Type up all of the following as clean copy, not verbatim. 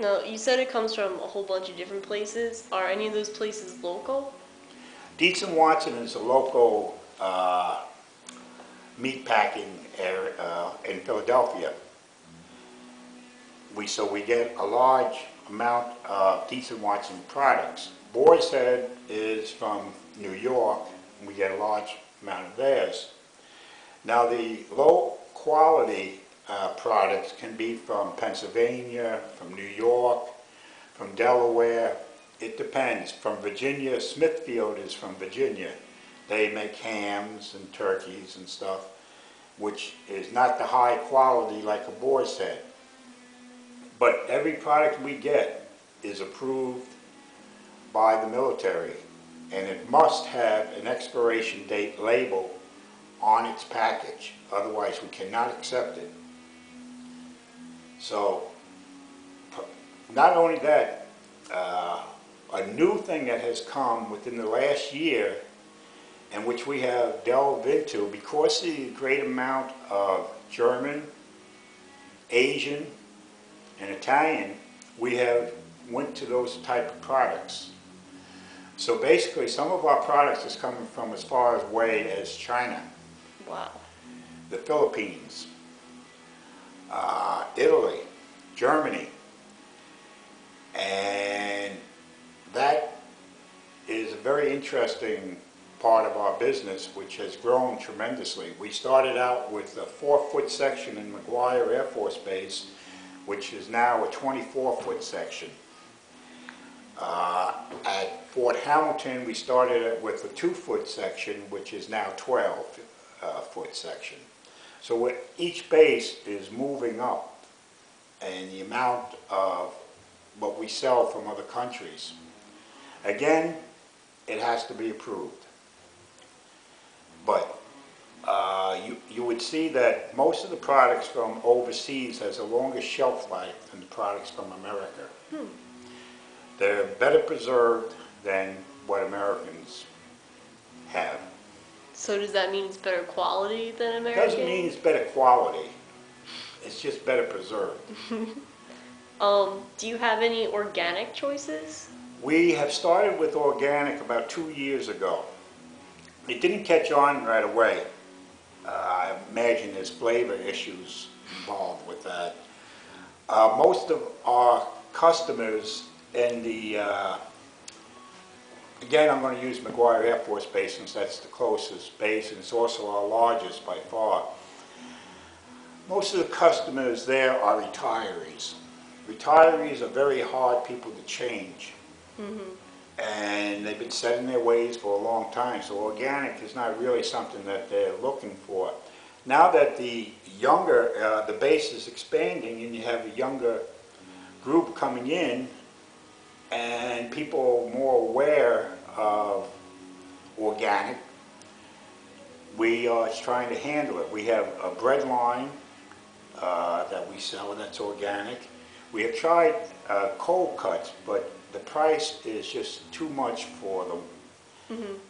No, you said it comes from a whole bunch of different places. Are any of those places local? Dietz and Watson is a local meat packing area in Philadelphia. So we get a large amount of Dietz and Watson products. Boar's Head is from New York, and we get a large amount of theirs. Now the low quality products can be from Pennsylvania, from New York, from Delaware. It depends. From Virginia, Smithfield is from Virginia. They make hams and turkeys and stuff, which is not the high quality like a Boar's Head. But every product we get is approved by the military, and it must have an expiration date label on its package. Otherwise, we cannot accept it. So, not only that, a new thing that has come within the last year, and which we have delved into, because of the great amount of German, Asian, and Italian, we have went to those type of products. So basically, some of our products is coming from as far away as China, Wow. the Philippines, Italy, Germany, and that is a very interesting part of our business, which has grown tremendously. We started out with a 4-foot section in McGuire Air Force Base, which is now a 24-foot section. At Fort Hamilton, we started with a 2-foot section, which is now 12-foot section. So each base is moving up, and the amount of what we sell from other countries. Again, it has to be approved. But you would see that most of the products from overseas has a longer shelf life than the products from America. They're better preserved than what Americans have. So does that mean it's better quality than It American? doesn't mean it's better quality. It's just better preserved. Do you have any organic choices? We have started with organic about 2 years ago. It didn't catch on right away. I imagine there's flavor issues involved with that. Most of our customers in the, again I'm going to use McGuire Air Force Base since that's the closest base and it's also our largest by far. Most of the customers there are retirees. Retirees are very hard people to change. And they've been set in their ways for a long time, so organic is not really something that they're looking for. Now that the younger, the base is expanding and you have a younger group coming in and people more aware of organic, we are trying to handle it. We have a bread line that we sell that's organic. We have tried cold cuts, but the price is just too much for them.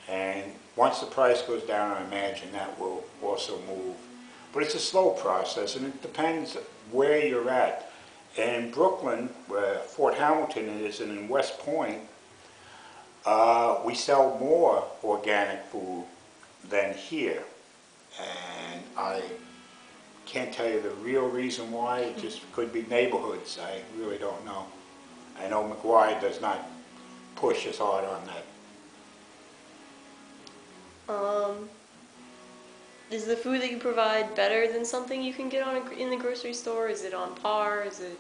And once the price goes down, I imagine that will also move. But it's a slow process, and it depends where you're at. In Brooklyn, where Fort Hamilton is, and in West Point, we sell more organic food than here. And I can't tell you the real reason why. It just could be neighborhoods. I really don't know. I know McGuire does not push as hard on that. Is the food that you provide better than something you can get in the grocery store? Is it on par? Is it?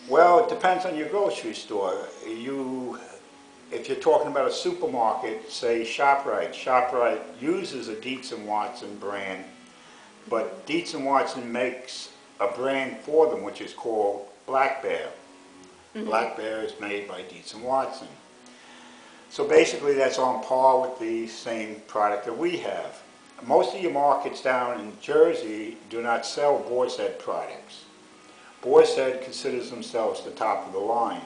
Well, it depends on your grocery store. If you're talking about a supermarket, say ShopRite. ShopRite uses a Dietz and Watson brand, but Dietz and Watson makes a brand for them, which is called Black Bear. Black Bear is made by Dietz and Watson. So basically that's on par with the same product that we have. Most of your markets down in Jersey do not sell Boar's Head products. Boar's Head considers themselves the top of the line.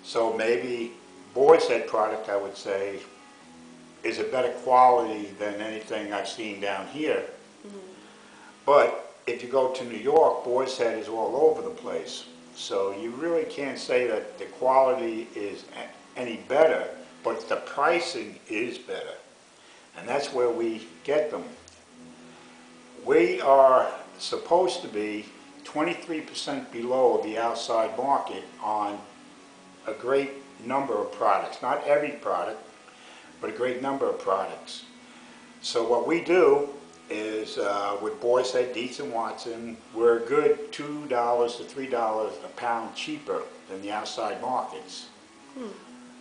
So maybe Boar's Head product, I would say, is a better quality than anything I've seen down here. But if you go to New York, Boar's Head is all over the place. So you really can't say that the quality is any better, but the pricing is better. And that's where we get them. We are supposed to be 23% below the outside market on a great number of products. Not every product, but a great number of products. So what we do is with Boyce Head, Dietz and Watson, we're a good $2 to $3 a pound cheaper than the outside markets.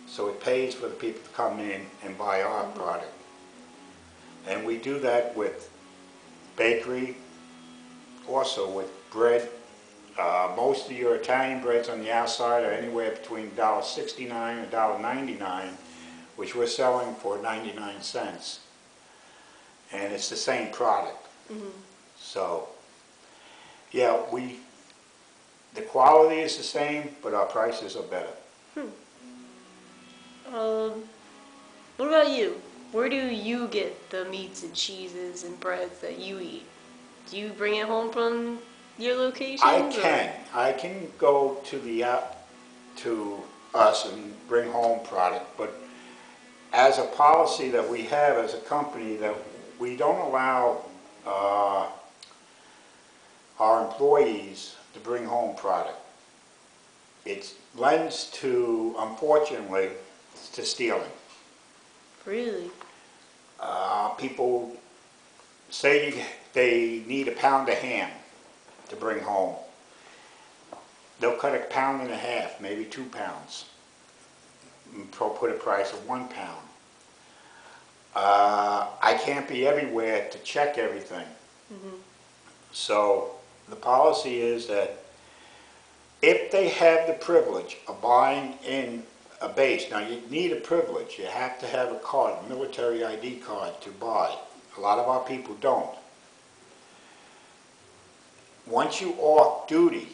So it pays for the people to come in and buy our product. And we do that with bakery, also with bread. Most of your Italian breads on the outside are anywhere between $1.69 and $1.99, which we're selling for 99 cents. And it's the same product. So, yeah, the quality is the same, but our prices are better. What about you? Where do you get the meats and cheeses and breads that you eat? Do you bring it home from your locations? I can go to us and bring home product, but as a policy that we have as a company, that we don't allow our employees to bring home product. It lends to, unfortunately, to stealing. Really? People say they need a pound of ham to bring home. They'll cut a pound and a half, maybe 2 pounds, and put a price of 1 pound. I can't be everywhere to check everything. So the policy is that if they have the privilege of buying in a base, now you need a privilege, you have to have a card, a military ID card to buy. A lot of our people don't. Once you off duty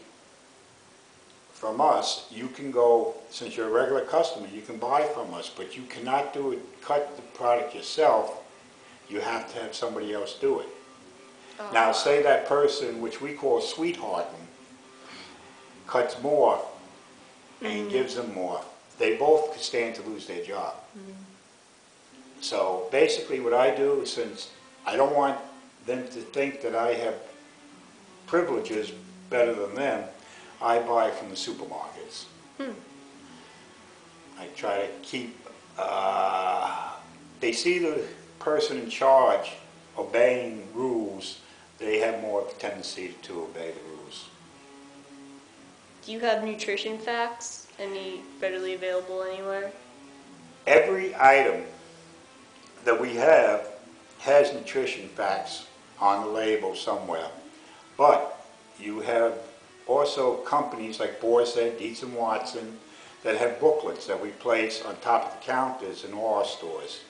from us, you can go, since you're a regular customer, you can buy from us, but you cannot do it, cut the product yourself. You have to have somebody else do it. Now say that person, which we call sweethearting, cuts more and gives them more. They both could stand to lose their job. So basically what I do, since I don't want them to think that I have privileges better than them, I buy from the supermarkets. I try to keep, they see the person in charge obeying rules, they have more of a tendency to obey the rules. Do you have nutrition facts? Any readily available anywhere? Every item that we have has nutrition facts on the label somewhere. But you have also companies like Boyce Head, Dietz and Watson that have booklets that we place on top of the counters in all our stores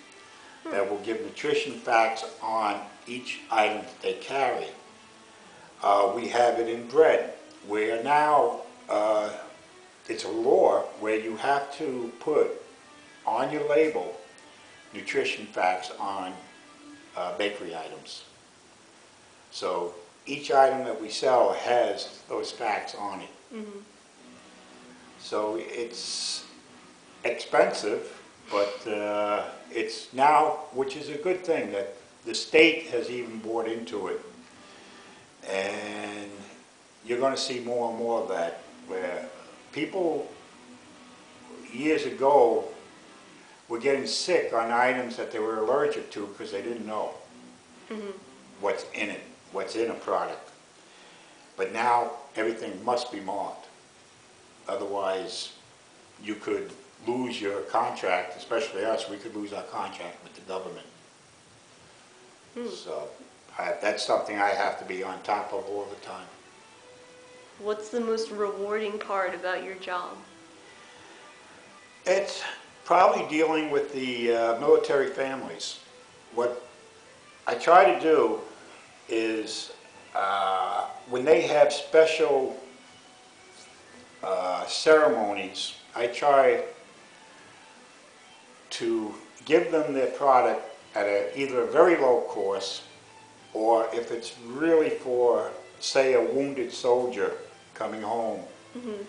that will give nutrition facts on each item that they carry. We have it in bread, where now it's a law where you have to put on your label nutrition facts on bakery items. So each item that we sell has those facts on it. So it's expensive, but it's now, which is a good thing, that the state has even bought into it. And you're going to see more and more of that, where people years ago were getting sick on items that they were allergic to because they didn't know what's in it, what's in a product. But now everything must be marked. Otherwise, you could lose your contract, especially us, we could lose our contract with the government. So that's something I have to be on top of all the time. What's the most rewarding part about your job? It's probably dealing with the military families. What I try to do is when they have special ceremonies, I try to give them their product at either a very low cost, or if it's really for, say, a wounded soldier coming home, Mhm.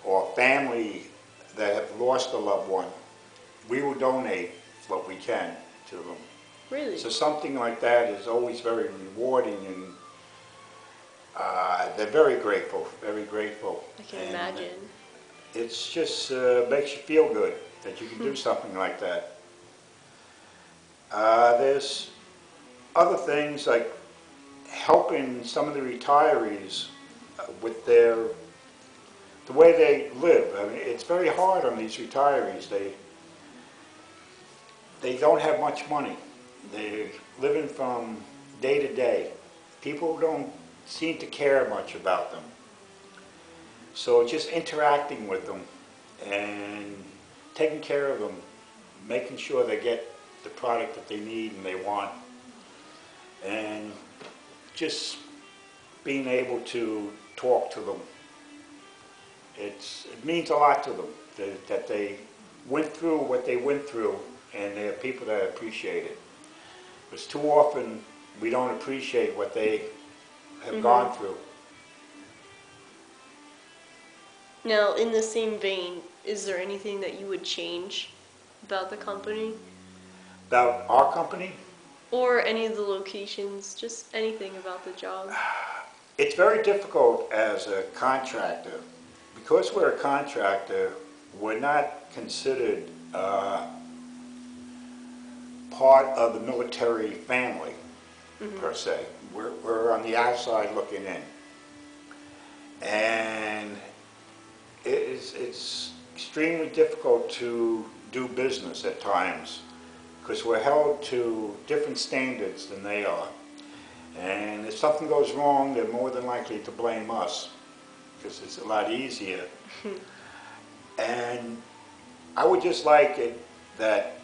or family that have lost a loved one, we will donate what we can to them. Really? So something like that is always very rewarding, and they're very grateful, very grateful. I can And imagine. it's just makes you feel good that you can do something like that. There's other things like helping some of the retirees with the way they live. I mean, it's very hard on these retirees. They don't have much money. They're living from day to day. People don't seem to care much about them. So just interacting with them and taking care of them, making sure they get the product that they need and they want, and just being able to talk to them. It means a lot to them that they went through what they went through, and there are people that appreciate it. Because too often we don't appreciate what they have gone through. Now, in the same vein, is there anything that you would change about the company? About our company, Or any of the locations, just anything about the job? it's very difficult as a contractor. Because we're a contractor, we're not considered part of the military family, per se. We're on the outside looking in. And it's extremely difficult to do business at times because we're held to different standards than they are. And if something goes wrong, they're more than likely to blame us because it's a lot easier. And I would just like it that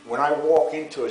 when I walk into a